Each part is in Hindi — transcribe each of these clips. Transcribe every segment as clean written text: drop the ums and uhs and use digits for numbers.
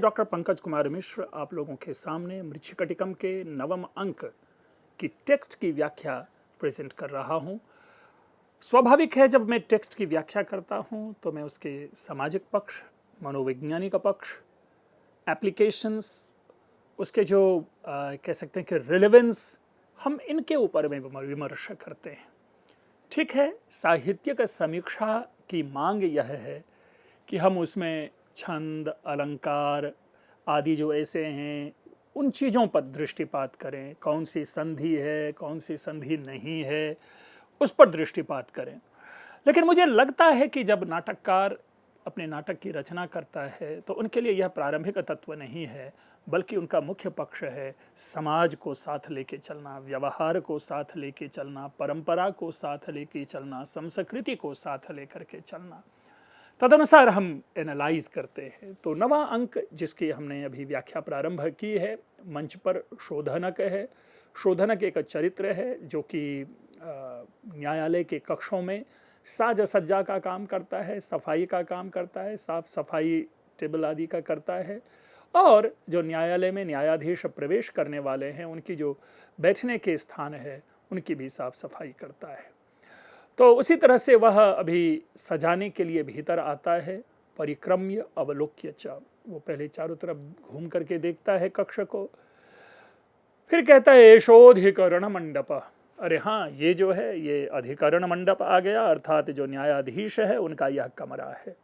डॉक्टर पंकज कुमार मिश्र आप लोगों के सामने मृच्छकटिकम के 9वें अंक की टेक्स्ट की व्याख्या प्रेजेंट कर रहा हूं। स्वाभाविक है, जब मैं टेक्स्ट की व्याख्या करता हूं तो मैं उसके सामाजिक पक्ष, मनोवैज्ञानिक पक्ष, एप्लीकेशंस, उसके जो कह सकते हैं कि रिलेवेंस, हम इनके ऊपर में विमर्श करते हैं। ठीक है, साहित्यिक समीक्षा की मांग यह है कि हम उसमें छंद, अलंकार आदि जो ऐसे हैं उन चीज़ों पर दृष्टिपात करें, कौन सी संधि है, कौन सी संधि नहीं है, उस पर दृष्टिपात करें। लेकिन मुझे लगता है कि जब नाटककार अपने नाटक की रचना करता है तो उनके लिए यह प्रारंभिक तत्व नहीं है, बल्कि उनका मुख्य पक्ष है समाज को साथ लेके चलना, व्यवहार को साथ लेके चलना, परंपरा को साथ लेके चलना, संस्कृति को साथ लेकर के चलना। तदनुसार हम एनालाइज करते हैं। तो 9वां अंक जिसकी हमने अभी व्याख्या प्रारंभ की है, मंच पर शोधनक है। शोधनक एक चरित्र है जो कि न्यायालय के कक्षों में साज सज्जा का काम करता है, सफाई का काम करता है, साफ सफाई टेबल आदि का करता है, और जो न्यायालय में न्यायाधीश प्रवेश करने वाले हैं उनकी जो बैठने के स्थान है उनकी भी साफ सफाई करता है। तो उसी तरह से वह अभी सजाने के लिए भीतर आता है। परिक्रम्य अवलोक्य च, वो पहले चारों तरफ घूम करके देखता है कक्ष को, फिर कहता है एषोधिकरण मंडप। अरे हाँ, ये जो है ये अधिकरण मंडप आ गया, अर्थात जो न्यायाधीश है उनका यह कमरा है।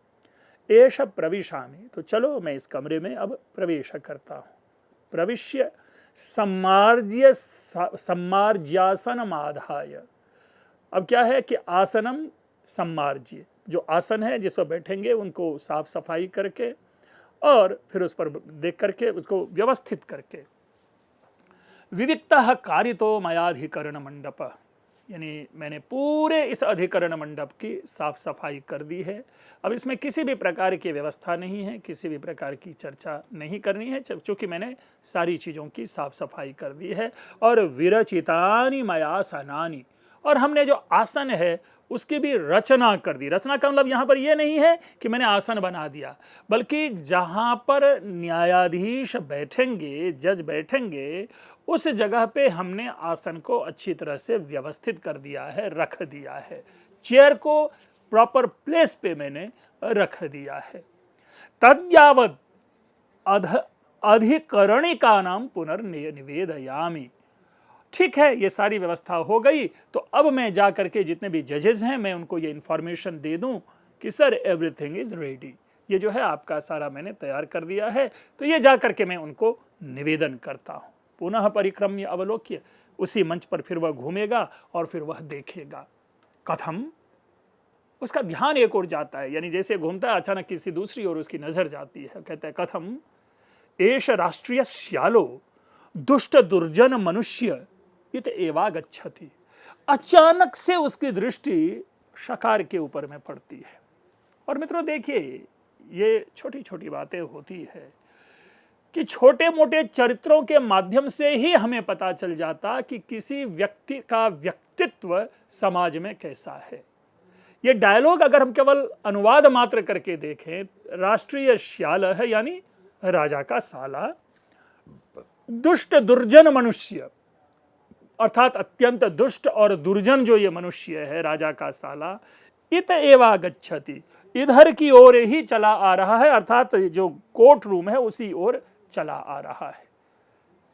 एष प्रविशामि, तो चलो मैं इस कमरे में अब प्रवेश करता हूँ। प्रविश्य सम्मार्ज्यासनमाधाय, अब क्या है कि आसनम सम्मार्ज्य, जो आसन है जिस पर बैठेंगे उनको साफ सफाई करके और फिर उस पर देख करके उसको व्यवस्थित करके। विविक्तः कारितो मयाधिकरण मंडप, यानी मैंने पूरे इस अधिकरण मंडप की साफ सफाई कर दी है। अब इसमें किसी भी प्रकार की व्यवस्था नहीं है, किसी भी प्रकार की चर्चा नहीं करनी है, चूँकि मैंने सारी चीज़ों की साफ सफाई कर दी है। और विरचितानि मयासनानि, और हमने जो आसन है उसकी भी रचना कर दी। रचना का मतलब यहाँ पर यह नहीं है कि मैंने आसन बना दिया, बल्कि जहाँ पर न्यायाधीश बैठेंगे, जज बैठेंगे, उस जगह पे हमने आसन को अच्छी तरह से व्यवस्थित कर दिया है, रख दिया है। चेयर को प्रॉपर प्लेस पे मैंने रख दिया है। तद्यावत् अधिकरणिका नाम पुनर्निवेदयामि, ठीक है, ये सारी व्यवस्था हो गई, तो अब मैं जा करके जितने भी जजेस हैं मैं उनको ये इंफॉर्मेशन दे दूं कि सर एवरीथिंग इज रेडी, ये जो है आपका सारा मैंने तैयार कर दिया है। तो ये जा करके मैं उनको निवेदन करता हूं। पुनः परिक्रम्य अवलोक्य, उसी मंच पर फिर वह घूमेगा और फिर वह देखेगा। कथम, उसका ध्यान एक ओर जाता है, यानी जैसे घूमता है अचानक किसी दूसरी ओर उसकी नजर जाती है। कहता है कथम एष राष्ट्रीय श्यालो दुष्ट दुर्जन मनुष्य इत एवागच्छति, अचानक से उसकी दृष्टि शकार के ऊपर में पड़ती है। और मित्रों देखिए, ये छोटी छोटी बातें होती है कि छोटे मोटे चरित्रों के माध्यम से ही हमें पता चल जाता कि किसी व्यक्ति का व्यक्तित्व समाज में कैसा है। ये डायलॉग अगर हम केवल अनुवाद मात्र करके देखें, राष्ट्रीय श्याल है यानी राजा का साला, दुष्ट दुर्जन मनुष्य अर्थात अत्यंत दुष्ट और दुर्जन जो ये मनुष्य है राजा का साला, इत एवागच्छति, इधर की ओर ही चला आ रहा है, अर्थात जो कोर्ट रूम है उसी ओर चला आ रहा है।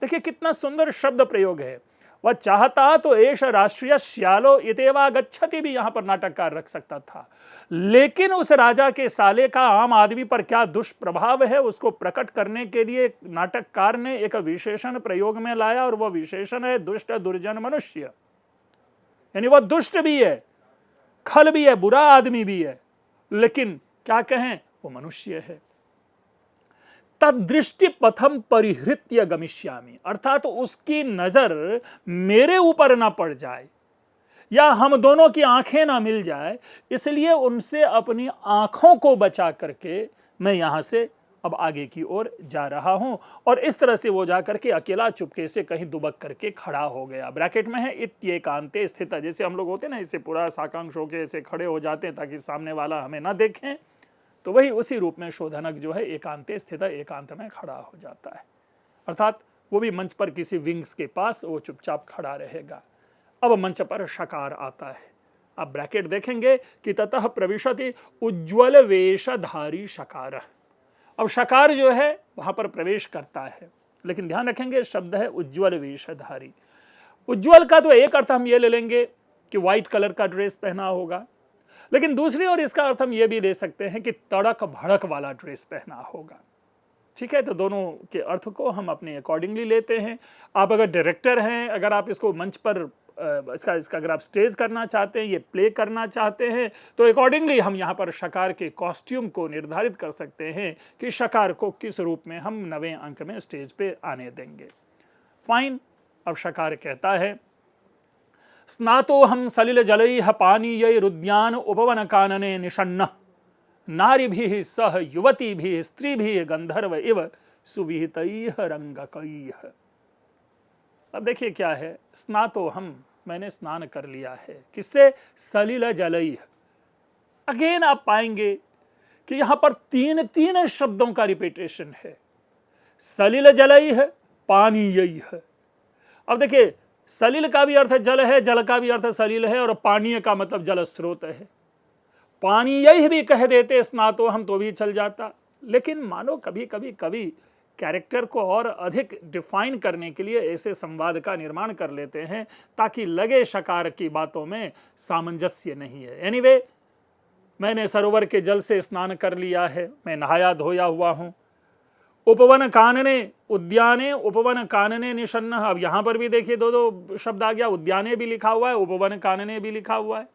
देखिए कितना सुंदर शब्द प्रयोग है। वह चाहता तो एष राष्ट्रीय श्यालो इतेवागच्छति भी यहां पर नाटककार रख सकता था, लेकिन उस राजा के साले का आम आदमी पर क्या दुष्प्रभाव है उसको प्रकट करने के लिए नाटककार ने एक विशेषण प्रयोग में लाया, और वह विशेषण है दुष्ट दुर्जन मनुष्य। यानी वह दुष्ट भी है, खल भी है, बुरा आदमी भी है, लेकिन क्या कहें वो मनुष्य है। तदृष्टि पथम परिहृत्य गमिष्यामि, अर्थात उसकी नजर मेरे ऊपर ना पड़ जाए या हम दोनों की आंखें ना मिल जाए, इसलिए उनसे अपनी आंखों को बचा करके मैं यहां से अब आगे की ओर जा रहा हूं। और इस तरह से वो जाकर के अकेला चुपके से कहीं दुबक करके खड़ा हो गया। ब्रैकेट में है इत्येकांते स्थित, जैसे हम लोग होते ना, इससे पूरा साकांक्ष होके ऐसे खड़े हो जाते हैं ताकि सामने वाला हमें ना देखें, तो वही उसी रूप में शोधनक जो है एकांते स्थित एकांत में खड़ा हो जाता है, अर्थात वो भी मंच पर किसी विंग्स के पास वो चुपचाप खड़ा रहेगा। अब मंच पर शकार आता है। अब ब्रैकेट देखेंगे कि ततः प्रविशति उज्ज्वल वेशधारी शकार। अब शकार जो है वहां पर प्रवेश करता है, लेकिन ध्यान रखेंगे शब्द है उज्ज्वल वेशधारी। उज्ज्वल का तो एक अर्थ हम ये ले लेंगे कि व्हाइट कलर का ड्रेस पहना होगा, लेकिन दूसरी ओर इसका अर्थ हम ये भी ले सकते हैं कि तड़क भड़क वाला ड्रेस पहना होगा। ठीक है, तो दोनों के अर्थ को हम अपने अकॉर्डिंगली लेते हैं। आप अगर डायरेक्टर हैं, अगर आप इसको मंच पर इसका अगर आप स्टेज करना चाहते हैं, ये प्ले करना चाहते हैं, तो अकॉर्डिंगली हम यहाँ पर शकार के कॉस्ट्यूम को निर्धारित कर सकते हैं कि शकार को किस रूप में हम 9वें अंक में स्टेज पे आने देंगे। फाइन। अब शकार कहता है स्नातो हम सलिल जलैः पानीयैरुद्यान उपवन कानने निषण्णः नारीभिः सह युवतीभिः स्त्रीभिः गंधर्व इव सुविहितैः रंगकैः। अब देखिए क्या है, स्नातो हम, मैंने स्नान कर लिया है, किससे? सलिल जलैः। अगेन आप पाएंगे कि यहां पर तीन शब्दों का रिपीटेशन है, सलिल जलैः पानीयैः। अब देखिए सलिल का भी अर्थ जल है, जल का भी अर्थ सलिल है, और पानीय का मतलब जल स्रोत है। पानीयैः भी कह देते स्नातो हम तो भी चल जाता, लेकिन मानो कभी कभी कवि कैरेक्टर को और अधिक डिफाइन करने के लिए ऐसे संवाद का निर्माण कर लेते हैं ताकि लगे शकार की बातों में सामंजस्य नहीं है। एनीवे, मैंने सरोवर के जल से स्नान कर लिया है, मैं नहाया धोया हुआ हूं। उपवन कानने उद्याने उपवन कानने निषण्ण। अब यहां पर भी देखिए दो शब्द आ गया, उद्याने भी लिखा हुआ है, उपवन कानने भी लिखा हुआ है।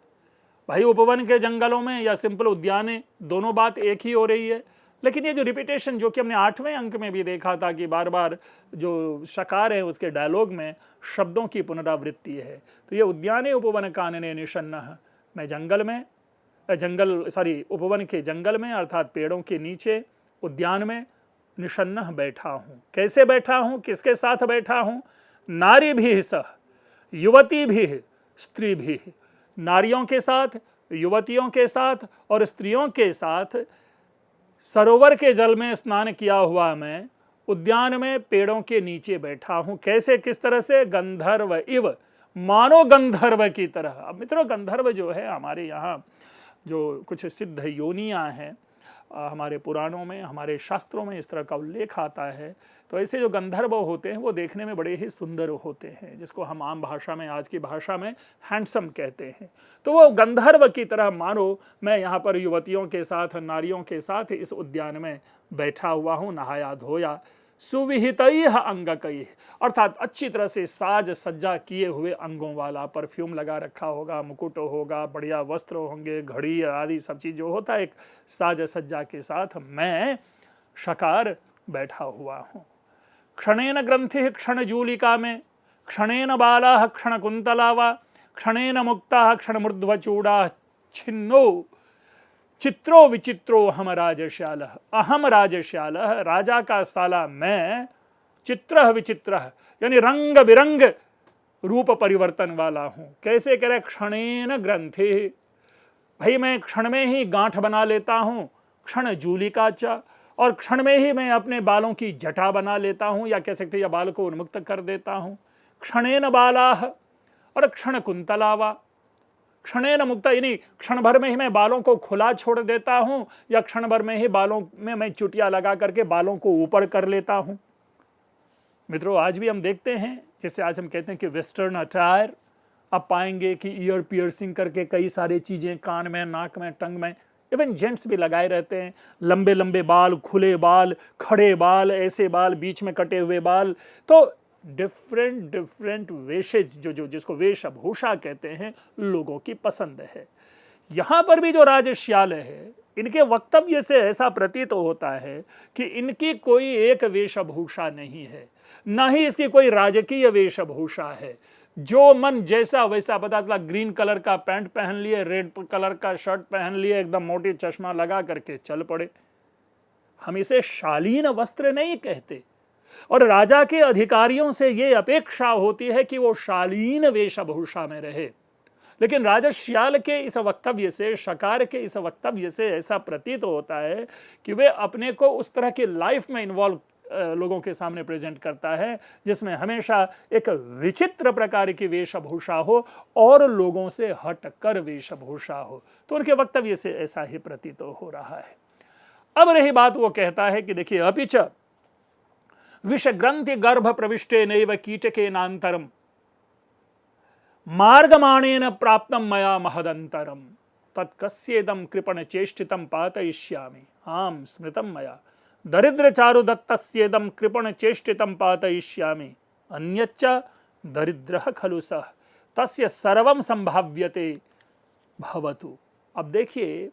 भाई उपवन के जंगलों में या सिंपल उद्याने, दोनों बात एक ही हो रही है। लेकिन ये जो रिपीटेशन जो कि हमने 8वें अंक में भी देखा था कि बार बार जो शकार है उसके डायलॉग में शब्दों की पुनरावृत्ति है, तो ये उद्याने उपवन कानने निषण्ण, मैं जंगल में उपवन के जंगल में अर्थात पेड़ों के नीचे उद्यान में निषण्ण बैठा हूँ। कैसे बैठा हूँ, किसके साथ बैठा हूँ? नारी भी सह युवती भी स्त्री भी, नारियों के साथ, युवतियों के साथ और स्त्रियों के साथ सरोवर के जल में स्नान किया हुआ मैं उद्यान में पेड़ों के नीचे बैठा हूं। कैसे, किस तरह से? गंधर्व इव, मानो गंधर्व की तरह। अब मित्रों, गंधर्व जो है हमारे यहाँ जो कुछ सिद्ध योनियां हैं, हमारे पुराणों में, हमारे शास्त्रों में इस तरह का उल्लेख आता है। तो ऐसे जो गंधर्व होते हैं वो देखने में बड़े ही सुंदर होते हैं, जिसको हम आम भाषा में, आज की भाषा में हैंडसम कहते हैं। तो वो गंधर्व की तरह मानो मैं यहाँ पर युवतियों के साथ, नारियों के साथ इस उद्यान में बैठा हुआ हूँ, नहाया धोया। सुविहितैः अंगकैः, अर्थात अच्छी तरह से साज सज्जा किए हुए अंगों वाला, परफ्यूम लगा रखा होगा, मुकुट होगा, बढ़िया वस्त्र होंगे, घड़ी आदि सब चीज जो होता है एक साज सज्जा के साथ मैं शकार बैठा हुआ हूँ। क्षणेन ग्रंथि क्षण जूलिका में, क्षणेन बाला क्षण कुंतला वा, क्षणेन मुक्ता क्षण मूर्ध्वचूड़ा छिन्नो चित्रो विचित्रो हम राजश्याल। अहम राजश्याल, राजा का साला मैं, चित्र विचित्र यानी रंग बिरंग रूप परिवर्तन वाला हूं। कैसे करे? क्षणेन ग्रंथि, भाई मैं क्षण में ही गांठ बना लेता हूं, क्षण जूलिका च, और क्षण में ही मैं अपने बालों की जटा बना लेता हूं, या कह सकते या बाल को उन्मुक्त कर देता हूं। क्षणेन बालाह और क्षण कुंतलावा, क्षणेन मुक्ता यानी क्षण भर में ही मैं बालों को खुला छोड़ देता हूं, या क्षण भर में ही बालों में मैं चुटिया लगा करके बालों को ऊपर कर लेता हूं। मित्रों, आज भी हम देखते हैं, जैसे आज हम कहते हैं कि वेस्टर्न अटायर, आप पाएंगे कि ईयर पियर्सिंग करके कई सारी चीजें कान में, नाक में, टंग में, इवन जेंट्स भी लगाए रहते हैं। लंबे लंबे बाल, खुले बाल, खड़े बाल, ऐसे बाल, बीच में कटे हुए बाल। तो डिफरेंट वेशेज जो जिसको वेशभूषा कहते हैं, लोगों की पसंद है। यहां पर भी जो राजश्याल है, इनके वक्तव्य से ऐसा प्रतीत होता है कि इनकी कोई एक वेशभूषा नहीं है, न ही इसकी कोई राजकीय वेशभूषा है। जो मन जैसा वैसा, पता चला ग्रीन कलर का पैंट पहन लिए, रेड कलर का शर्ट पहन लिए, एकदम मोटी चश्मा लगा करके चल पड़े। हम इसे शालीन वस्त्र नहीं कहते, और राजा के अधिकारियों से ये अपेक्षा होती है कि वो शालीन वेशभूषा में रहे। लेकिन राजश्याल के इस वक्तव्य से, शकार के इस वक्तव्य से ऐसा प्रतीत होता है कि वे अपने को उस तरह की लाइफ में इन्वॉल्व लोगों के सामने प्रेजेंट करता है जिसमें हमेशा एक विचित्र प्रकार की वेशभूषा हो और लोगों से हटकर वेशभूषा हो। तो उनके वक्तव्य से ऐसा ही प्रतीत हो रहा है। अब रही बात, वो कहता है कि देखिए, अपिच विषग्रंथि गर्भ प्रविष्टे नैव कीटके नान्तरम मार्गमाणेन प्राप्तम मया महदंतरम तत्कस्येदं कृपण चेष्टितं पातयिष्यामि आम स्मृतं मया दरिद्र चारु दत्तस्येदं कृपण चेष्टितं पातयिष्यामि अन्यच्च दरिद्रः खलु सः तस्य सर्वं संभाव्यते भवतु। अब देखिए,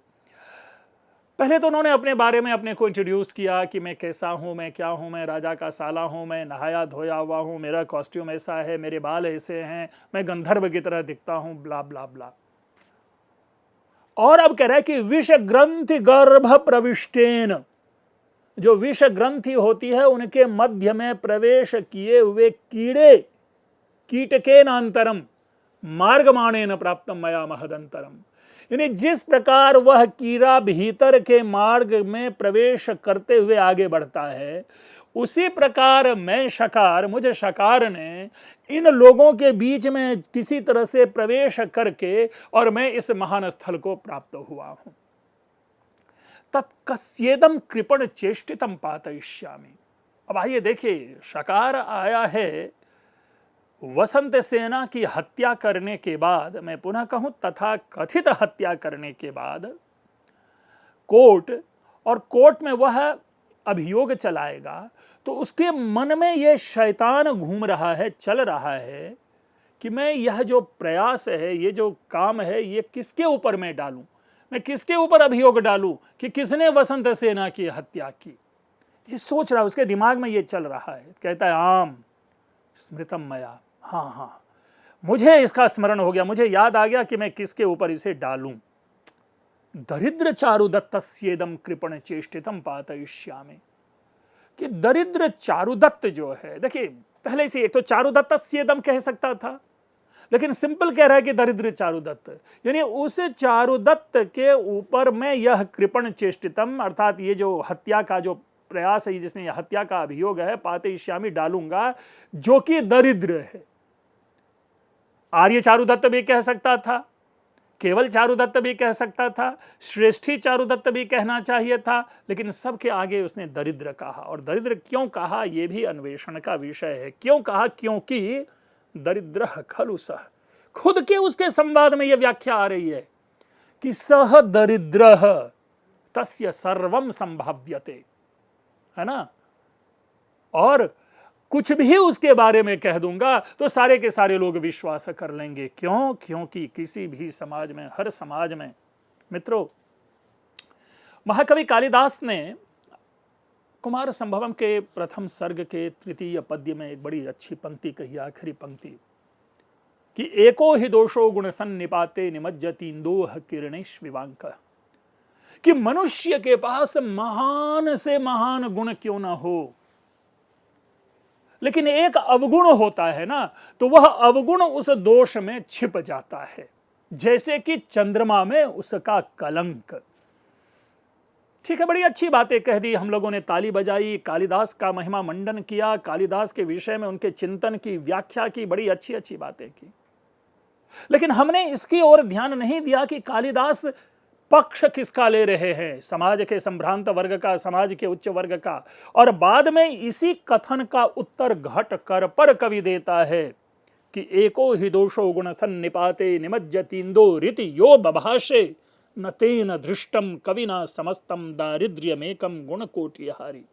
पहले तो उन्होंने अपने बारे में अपने को इंट्रोड्यूस किया कि मैं कैसा हूँ, मैं क्या हूँ, मैं राजा का साला हूँ, मैं नहाया धोया हुआ हूँ, मेरा कॉस्ट्यूम ऐसा है, मेरे बाल ऐसे हैं, मैं गंधर्व की तरह दिखता हूँ, ब्ला ब्ला ब्ला। और अब कह रहा है कि विष ग्रंथि गर्भ प्रविष्टेन, जो विष ग्रंथि होती है उनके मध्य में प्रवेश किए हुए कीड़े, कीटकेन अंतरम मार्गमाणेन प्राप्तम मया महदंतरम, यानी जिस प्रकार वह कीड़ा भीतर के मार्ग में प्रवेश करते हुए आगे बढ़ता है, उसी प्रकार मैं शकार, मुझे शकार ने इन लोगों के बीच में किसी तरह से प्रवेश करके और मैं इस महान स्थल को प्राप्त हुआ हूं। तत्कस्येदं कृपण चेष्टितं पातयिष्यामि। अब आइए देखिए, शकार आया है वसंत सेना की हत्या करने के बाद, मैं पुनः कहूं तथा कथित हत्या करने के बाद कोर्ट, और कोर्ट में वह अभियोग चलाएगा, तो उसके मन में यह शैतान घूम रहा है, चल रहा है कि मैं यह जो प्रयास है, ये जो काम है, ये किसके ऊपर मैं डालूं, मैं किसके ऊपर अभियोग डालूं कि किसने वसंत सेना की हत्या की। ये सोच रहा है, उसके दिमाग में ये चल रहा है। कहता है आम स्मृतम मया, हाँ हाँ, मुझे इसका स्मरण हो गया, मुझे याद आ गया कि मैं किसके ऊपर इसे डालूं। दरिद्र चारुदत्तस्येदं कृपण चेष्टितं पातयिष्यामि, कि दरिद्र चारुदत्त जो है, देखिए पहले से एक तो चारुदत्तस्येदं कह सकता था, लेकिन सिंपल कह रहा है कि दरिद्र चारुदत्त, यानी उस चारुदत्त के ऊपर मैं यह कृपण चेष्टितम, अर्थात ये जो हत्या का जो प्रयास है, जिसने हत्या का अभियोग है, पातयिष्यामि डालूंगा, जो कि दरिद्र है। आर्य चारुदत्त भी कह सकता था, केवल चारुदत्त भी कह सकता था, श्रेष्ठी चारुदत्त भी कहना चाहिए था, लेकिन सबके आगे उसने दरिद्र कहा। और दरिद्र क्यों कहा, यह भी अन्वेषण का विषय है। क्यों कहा, क्योंकि दरिद्र खलु सह, खुद के उसके संवाद में यह व्याख्या आ रही है कि सह दरिद्र तस्य सर्वम संभाव्यते, है ना। और कुछ भी उसके बारे में कह दूंगा तो सारे के सारे लोग विश्वास कर लेंगे। क्यों? क्योंकि किसी भी समाज में, हर समाज में मित्रों, महाकवि कालिदास ने कुमार संभवम के प्रथम सर्ग के तृतीय पद्य में एक बड़ी अच्छी पंक्ति कही, आखिरी पंक्ति, कि एको ही दोषो गुण सन्निपाते निमज्जतीन्दोह किरणेष्विवांक, कि मनुष्य के पास महान से महान गुण क्यों ना हो, लेकिन एक अवगुण होता है ना, तो वह अवगुण उस दोष में छिप जाता है, जैसे कि चंद्रमा में उसका कलंक। ठीक है, बड़ी अच्छी बातें कह दी, हम लोगों ने ताली बजाई, कालिदास का महिमा मंडन किया, कालिदास के विषय में उनके चिंतन की व्याख्या की, बड़ी अच्छी अच्छी बातें की। लेकिन हमने इसकी ओर ध्यान नहीं दिया कि कालिदास पक्ष किसका ले रहे हैं, समाज के संभ्रांत वर्ग का, समाज के उच्च वर्ग का। और बाद में इसी कथन का उत्तर घट कर पर कवि देता है कि एको ही दोषो गुण सन्निपाते निमज्जतीन्दो रीति यो बभाषे न तेन दृष्टम कविना समस्तम दारिद्र्यमेकम गुण कोटिहारी,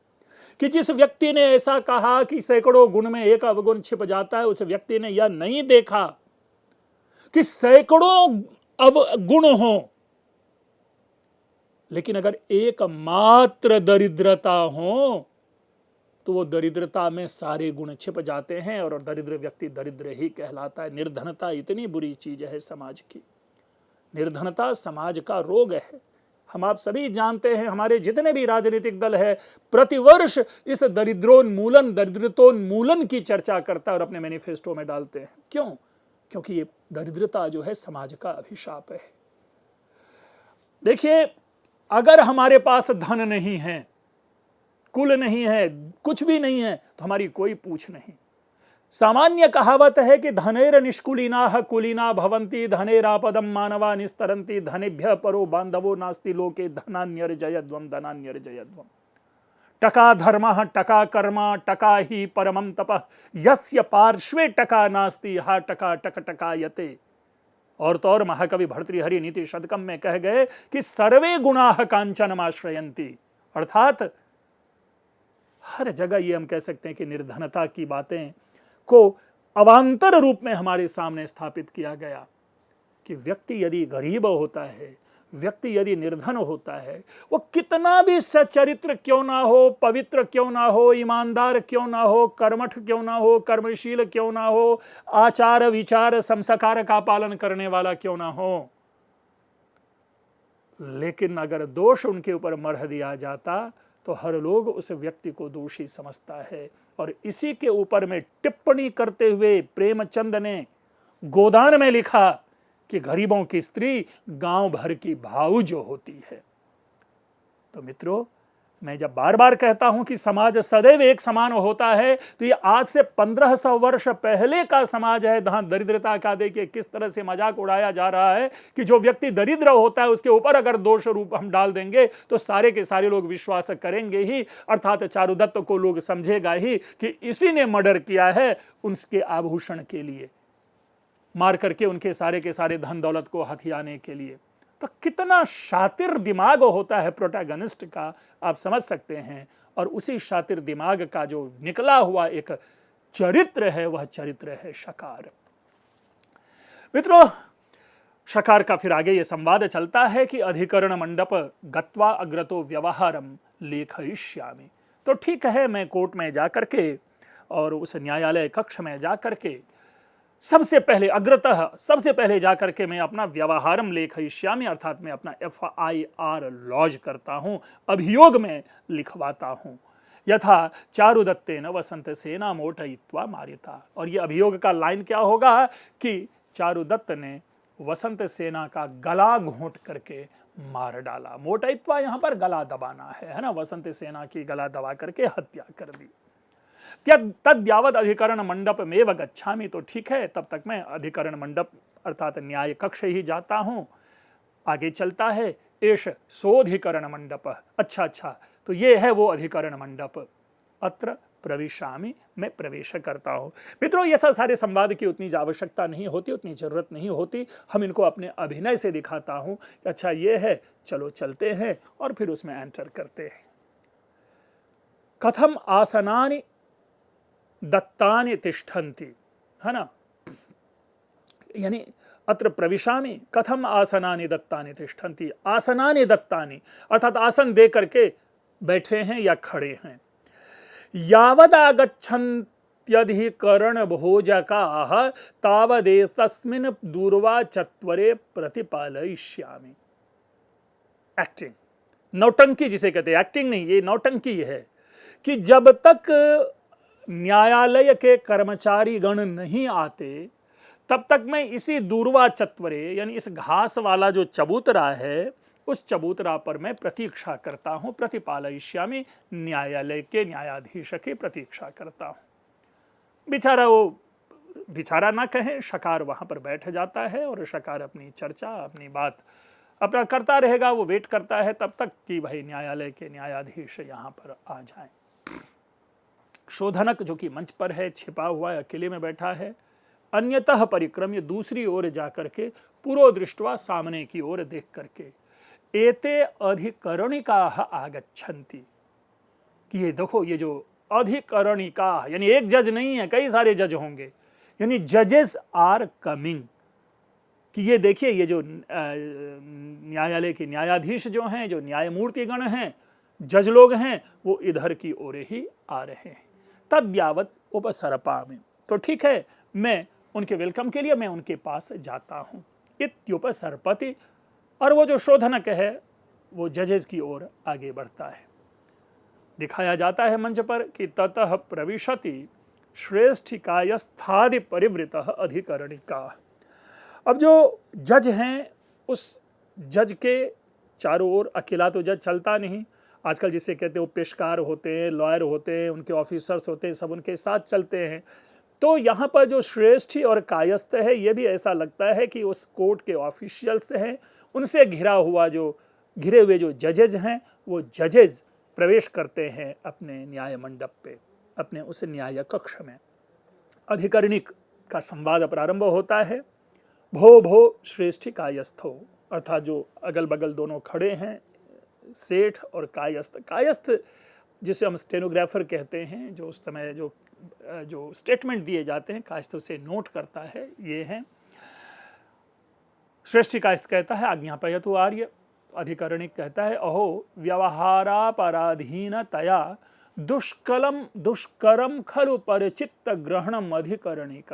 कि जिस व्यक्ति ने ऐसा कहा कि सैकड़ों गुण में एक अवगुण छिप जाता है, उस व्यक्ति ने यह नहीं देखा कि सैकड़ों अवगुण हों, लेकिन अगर एकमात्र दरिद्रता हो तो वो दरिद्रता में सारे गुण छिप जाते हैं और दरिद्र व्यक्ति दरिद्र ही कहलाता है। निर्धनता इतनी बुरी चीज है समाज की, निर्धनता समाज का रोग है। हम आप सभी जानते हैं, हमारे जितने भी राजनीतिक दल है प्रतिवर्ष इस दरिद्रोन्मूलन, दरिद्रतोन्मूलन की चर्चा करता है और अपने मैनिफेस्टो में डालते हैं। क्यों? क्योंकि ये दरिद्रता जो है समाज का अभिशाप है। देखिए, अगर हमारे पास धन नहीं है, कुल नहीं है, कुछ भी नहीं है, तो हमारी कोई पूछ नहीं। सामान्य कहावत है कि धनेर निष्कुलिनाः कुलीना भवन्ति, धनेरापदम मानवा निस्तरन्ति, धनेभ्यः परो बांधवो नास्ति लोके धनान्यर्जयध्वम धनान्यर्जयध्वम। टका धर्मः टका कर्मा टका ही परमं तपः, यस्य पार्श्वे टका नास्ति हा टका टक टकायते। और तो और महाकवि भर्तृहरि नीति शतकम में कह गए कि सर्वे गुणाः कांचनमाश्रयन्ति, अर्थात हर जगह ये हम कह सकते हैं कि निर्धनता की बातें को अवांतर रूप में हमारे सामने स्थापित किया गया कि व्यक्ति यदि गरीब होता है, व्यक्ति यदि निर्धन होता है, वो कितना भी सच्चरित्र क्यों ना हो, पवित्र क्यों ना हो, ईमानदार क्यों ना हो, कर्मठ क्यों ना हो, कर्मशील क्यों ना हो, आचार विचार संस्कार का पालन करने वाला क्यों ना हो, लेकिन अगर दोष उनके ऊपर मढ़ दिया जाता तो हर लोग उस व्यक्ति को दोषी समझता है। और इसी के ऊपर में टिप्पणी करते हुए प्रेमचंद ने गोदान में लिखा कि गरीबों की स्त्री गांव भर की भाऊज होती है। तो मित्रों, मैं जब बार बार कहता हूं कि समाज सदैव एक समान होता है, तो ये आज से 1500 वर्ष पहले का समाज है जहां दरिद्रता का देखिए किस तरह से मजाक उड़ाया जा रहा है कि जो व्यक्ति दरिद्र होता है उसके ऊपर अगर दोष रूप हम डाल देंगे तो सारे के सारे लोग विश्वास करेंगे ही, अर्थात चारुदत्त को लोग समझेगा ही कि इसी ने मर्डर किया है उनके आभूषण के लिए, मार करके उनके सारे के सारे धन दौलत को हथियाने के लिए। तो कितना शातिर दिमाग होता है प्रोटैगनिस्ट का, आप समझ सकते हैं। और उसी शातिर दिमाग का जो निकला हुआ एक चरित्र है, वह चरित्र है शकार। मित्रों, शकार का फिर आगे ये संवाद चलता है कि अधिकरण मंडप गत्वा अग्रतो व्यवहारम लेखयिष्यामि। तो ठीक है, मैं कोर्ट में जाकर के और उस न्यायालय कक्ष में जाकर के सबसे पहले अग्रतः सबसे पहले जाकर के मैं अपना व्यवहारम लेखयिष्यामि, अर्थात मैं अपना FIR लॉज करता हूं, अभियोग में लिखवाता हूं। यथा चारुदत्तेन वसंत सेना मोटयित्वा मारिता। और ये अभियोग का लाइन क्या होगा कि चारुदत्त ने वसंत सेना का गला घोंट करके मार डाला। मोटयित्वा यहां पर गला दबाना है ना, वसंत सेना की गला दबा करके हत्या कर दी। तद्यावत अधिकरण मंडप में गच्छामि। तो ठीक है, तब तक मैं अधिकरण मंडप अर्थात न्याय कक्ष ही जाता हूं। आगे चलता है एष सोधिकरण मंडप। अच्छा, तो ये है वो अधिकरण मंडप। अत्र प्रविशामि, मैं प्रवेश करता हूं। मित्रों, ये सारे संवाद की उतनी आवश्यकता नहीं होती, उतनी जरूरत नहीं होती। हम इनको अपने अभिनय से दिखाता हूं कि अच्छा ये है, चलो चलते हैं और फिर उसमें एंटर करते हैं। कथम आसनानि दत्तानि तिष्ठन्ति, है ना, यानी अत्र प्रविशामि कथम आसनानि दत्तानि तिष्ठन्ति। आसनानि दत्तानि अर्थात आसन दे करके बैठे हैं या खड़े हैं। यावदागच्छन्त्यधिकरण भोजकाः तावदेतस्मिन् दूर्वा चत्वरे प्रतिपालयिष्यामि। एक्टिंग, नौटंकी जिसे कहते हैं, एक्टिंग नहीं, ये नौटंकी है कि जब तक न्यायालय के कर्मचारी गण नहीं आते तब तक मैं इसी दूर्वा चत्वरे यानी इस घास वाला जो चबूतरा है उस चबूतरा पर मैं प्रतीक्षा करता हूं। प्रतिपालयिष्यामि, न्यायालय के न्यायाधीश की प्रतीक्षा करता हूं। बेचारा, वो बेचारा ना कहें, शकार वहां पर बैठ जाता है और शकार अपनी चर्चा अपनी बात अपना करता रहेगा। वो वेट करता है तब तक कि भाई न्यायालय के न्यायाधीश यहां पर आ जाएं। शोधनक जो कि मंच पर है, छिपा हुआ है, अकेले में बैठा है। अन्यतः परिक्रम्य, दूसरी ओर जाकर के पुरो दृष्ट्वा, सामने की ओर देख करके, एते अधिकरणिकाः आगच्छन्ति, कि ये देखो, ये जो अधिकरणिका यानी एक जज नहीं है, कई सारे जज होंगे, यानी जजेस आर कमिंग, कि ये देखिए ये जो न्यायालय के न्यायाधीश जो हैं, जो न्यायमूर्ति गण हैं, जज लोग हैं, वो इधर की ओर ही आ रहे हैं। तद्यावत उपसर्पामि। तो ठीक है, मैं उनके वेलकम के लिए मैं उनके पास जाता हूं। इत्युपसर्पति, और वो जो शोधनक है वो जजेस की ओर आगे बढ़ता है। दिखाया जाता है मंच पर कि ततः प्रविशति श्रेष्ठिकायस्थादि परिवृतः अधिकरणिका। अब जो जज हैं, उस जज के चारों ओर अकेला तो जज चलता नहीं, आजकल जिसे कहते हैं वो पेशकार होते हैं, लॉयर होते हैं, उनके ऑफिसर्स होते हैं, सब उनके साथ चलते हैं। तो यहाँ पर जो श्रेष्ठी और कायस्थ है, ये भी ऐसा लगता है कि उस कोर्ट के ऑफिशियल्स हैं, उनसे घिरे हुए जो जजेज हैं, वो जजेज प्रवेश करते हैं अपने न्याय मंडप पे, अपने उस न्याय कक्ष में। अधिकरणिक का संवाद प्रारंभ होता है। भो भो श्रेष्ठी कायस्थो, अर्थात जो अगल बगल दोनों खड़े हैं, सेठ और कायस्थ। कायस्थ जिसे हम स्टेनोग्राफर कहते हैं, जो उस समय जो स्टेटमेंट दिए जाते हैं, कायस्थ उसे नोट करता है, ये हैं। श्रेष्ठी कायस्थ कहता है आज्ञापयतु आर्य। अधिकरणिक कहता है अहो व्यवहारापराधीनतया दुष्करम खलु परिचित्त ग्रहणम अधिकरणिक।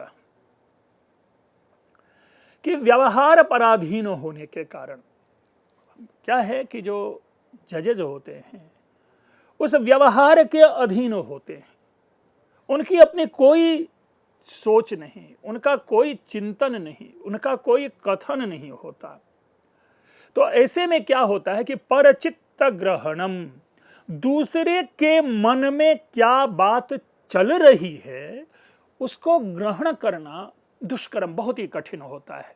कि व्यवहार पराधीन होने के कारण क्या है कि जो जजेज होते हैं उस व्यवहार के अधीन होते हैं, उनकी अपनी कोई सोच नहीं, उनका कोई चिंतन नहीं, उनका कोई कथन नहीं होता। तो ऐसे में क्या होता है कि परचित्त ग्रहणम, दूसरे के मन में क्या बात चल रही है उसको ग्रहण करना दुष्कर्म, बहुत ही कठिन होता है।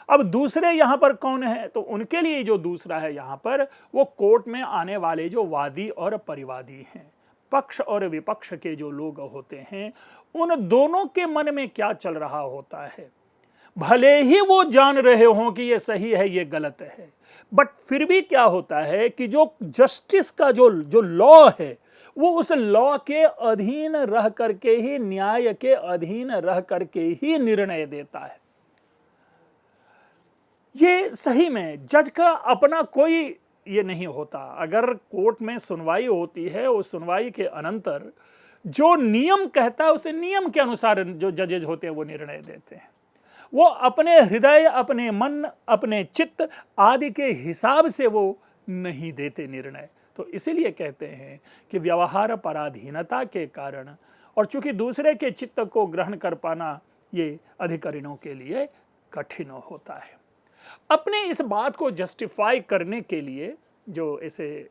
अब दूसरे यहां पर कौन है? तो उनके लिए जो दूसरा है यहां पर, वो कोर्ट में आने वाले जो वादी और परिवादी हैं, पक्ष और विपक्ष के जो लोग होते हैं, उन दोनों के मन में क्या चल रहा होता है। भले ही वो जान रहे हों कि ये सही है, ये गलत है, बट फिर भी क्या होता है कि जो जस्टिस का जो लॉ है, वो उस लॉ के अधीन रह करके ही, न्याय के अधीन रह करके ही निर्णय देता है। ये सही में जज का अपना कोई ये नहीं होता। अगर कोर्ट में सुनवाई होती है, उस सुनवाई के अनंतर जो नियम कहता है, उसे नियम के अनुसार जो जजेज होते हैं वो निर्णय देते हैं। वो अपने हृदय, अपने मन, अपने चित्त आदि के हिसाब से वो नहीं देते निर्णय। तो इसीलिए कहते हैं कि व्यवहार पराधीनता के कारण, और चूंकि दूसरे के चित्त को ग्रहण कर पाना ये अधिकारियों के लिए कठिन होता है। अपने इस बात को जस्टिफाई करने के लिए जो ऐसे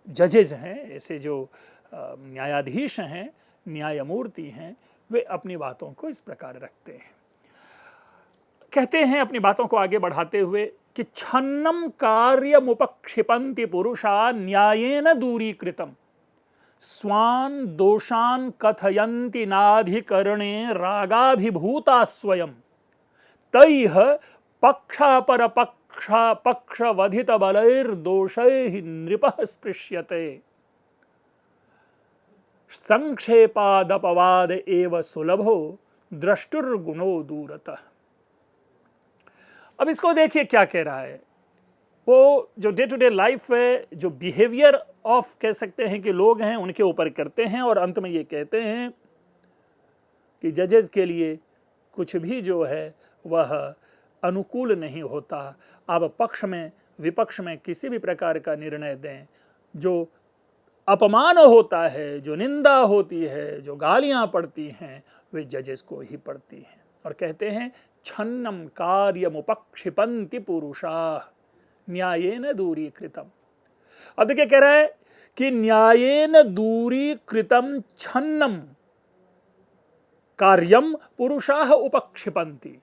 जजेज हैं, ऐसे जो न्यायाधीश हैं, न्यायमूर्ति हैं, वे अपनी बातों को इस प्रकार रखते हैं। कहते हैं अपनी बातों को आगे बढ़ाते हुए कि छन्नम कार्यमुपक्षिपन्ति पुरुषा न्यायेन दूरीकृतम स्वान दोषान कथयन्ति नाधिकरणे रागाभिभूता स्वयं तैः पक्षापर पक्षवधित बलैर्दोषैः नृपः स्पृश्यते संक्षेपादपवाद एव सुलभो द्रष्टुर्गुणो दूरतः। अब इसको देखिए क्या कह रहा है। वो जो डे टू डे लाइफ है, जो बिहेवियर ऑफ कह सकते हैं कि लोग हैं, उनके ऊपर करते हैं, और अंत में ये कहते हैं कि जजेस के लिए कुछ भी जो है वह अनुकूल नहीं होता। आप पक्ष में विपक्ष में किसी भी प्रकार का निर्णय दें, जो अपमान होता है, जो निंदा होती है, जो गालियां पड़ती हैं, वे जजेस को ही पड़ती हैं। और कहते हैं छन्नम कार्यमुपक्षिपन्ति पुरुषा न्यायेन दूरीकृतम। अब देखिए कह रहा है कि न्यायेन दूरीकृतम छन्नम कार्यम पुरुषाः उपक्षिपन्ति।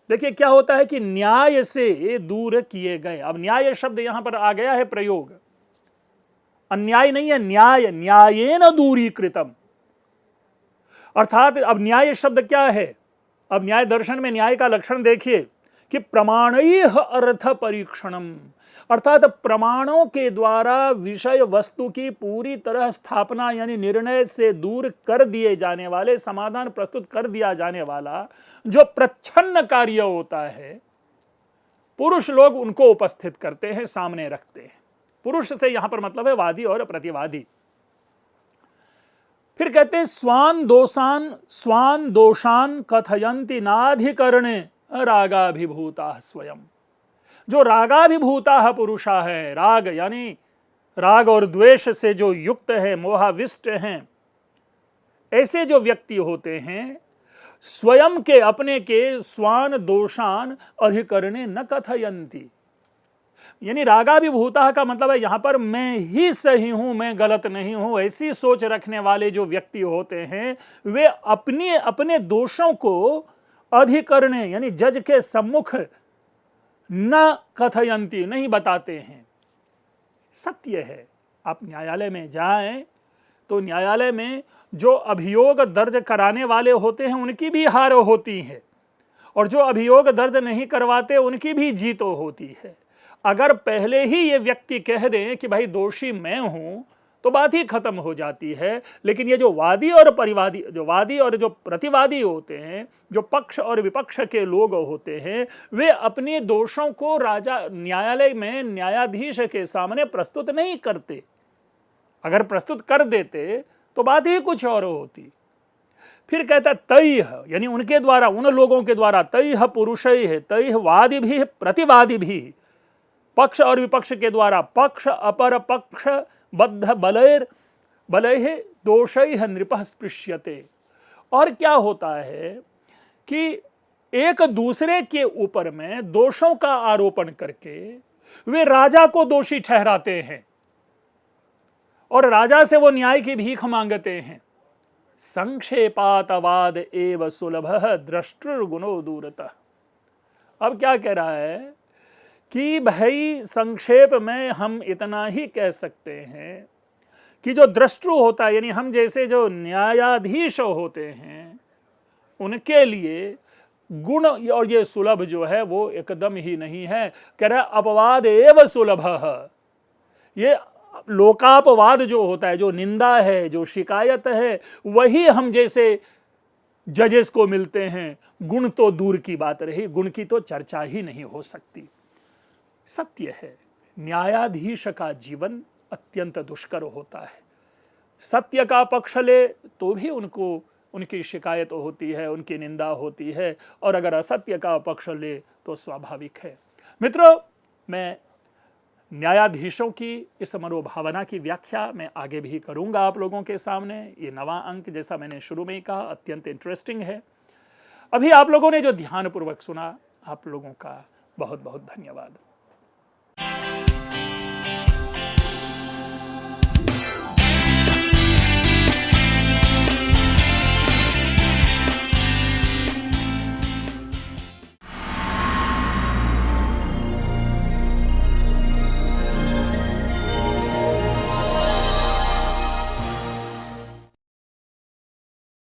देखिए क्या होता है कि न्याय से दूर किए गए। अब न्याय शब्द यहां पर आ गया है प्रयोग, अन्याय नहीं है, न्याय, न्यायेन दूरीकृतम। अर्थात अब न्याय शब्द क्या है? अब न्याय दर्शन में न्याय का लक्षण देखिए कि प्रमाणैः अर्थ परीक्षणम, अर्थात प्रमाणों के द्वारा विषय वस्तु की पूरी तरह स्थापना, यानी निर्णय से दूर कर दिए जाने वाले, समाधान प्रस्तुत कर दिया जाने वाला जो प्रच्छन्न कार्य होता है, पुरुष लोग उनको उपस्थित करते हैं, सामने रखते हैं। पुरुष से यहां पर मतलब है वादी और प्रतिवादी। फिर कहते हैं स्वान दोषान कथयन्ति नाधिकरणे रागाभिभूता स्वयं। जो रागाभिभूता पुरुषा है, राग यानी राग और द्वेष से जो युक्त है, मोहाविष्ट हैं, ऐसे जो व्यक्ति होते हैं स्वयं के अपने के स्वान दोषान अधिकरणे न कथयन्ति। यानी रागाभिभूतः का मतलब है यहां पर मैं ही सही हूं, मैं गलत नहीं हूं, ऐसी सोच रखने वाले जो व्यक्ति होते हैं वे अपने अपने दोषों को अधिकरणे यानी जज के सम्मुख न कथयंती नहीं बताते हैं। सत्य है, आप न्यायालय में जाएं तो न्यायालय में जो अभियोग दर्ज कराने वाले होते हैं उनकी भी हार होती है, और जो अभियोग दर्ज नहीं करवाते उनकी भी जीत होती है। अगर पहले ही ये व्यक्ति कह दें कि भाई दोषी मैं हूं तो बात ही खत्म हो जाती है। लेकिन ये जो वादी और परिवादी, जो वादी और जो प्रतिवादी होते हैं, जो पक्ष और विपक्ष के लोग होते हैं, वे अपने दोषों को राजा न्यायालय में न्यायाधीश के सामने प्रस्तुत नहीं करते। अगर प्रस्तुत कर देते तो बात ही कुछ और होती। फिर कहता तैह यानी उनके द्वारा, उन लोगों के द्वारा, तैह पुरुषैः तैह वादिभिः प्रतिवादिभिः, पक्ष और विपक्ष के द्वारा पक्ष अपर पक्ष बद्ध बलैः दोषैः नृपः स्पृश्यते। और क्या होता है कि एक दूसरे के ऊपर में दोषों का आरोपण करके वे राजा को दोषी ठहराते हैं और राजा से वो न्याय की भीख मांगते हैं। संक्षेपातवाद एव सुलभः द्रष्टुर्गुणो दूरतः। अब क्या कह रहा है कि भाई संक्षेप में हम इतना ही कह सकते हैं कि जो द्रष्टु होता है यानी हम जैसे जो न्यायाधीश होते हैं उनके लिए गुण और ये सुलभ जो है वो एकदम ही नहीं है। कह रहा है अपवाद एव सुलभः, ये लोकापवाद जो होता है, जो निंदा है, जो शिकायत है, वही हम जैसे जजेस को मिलते हैं। गुण तो दूर की बात रही, गुण की तो चर्चा ही नहीं हो सकती। सत्य है, न्यायाधीश का जीवन अत्यंत दुष्कर होता है। सत्य का पक्ष ले तो भी उनको उनकी शिकायत होती है, उनकी निंदा होती है, और अगर असत्य का पक्ष ले तो स्वाभाविक है। मित्रों, मैं न्यायाधीशों की इस मनोभावना की व्याख्या मैं आगे भी करूंगा आप लोगों के सामने। ये नवा अंक, जैसा मैंने शुरू में ही कहा, अत्यंत इंटरेस्टिंग है। अभी आप लोगों ने जो ध्यानपूर्वक सुना, आप लोगों का बहुत बहुत धन्यवाद।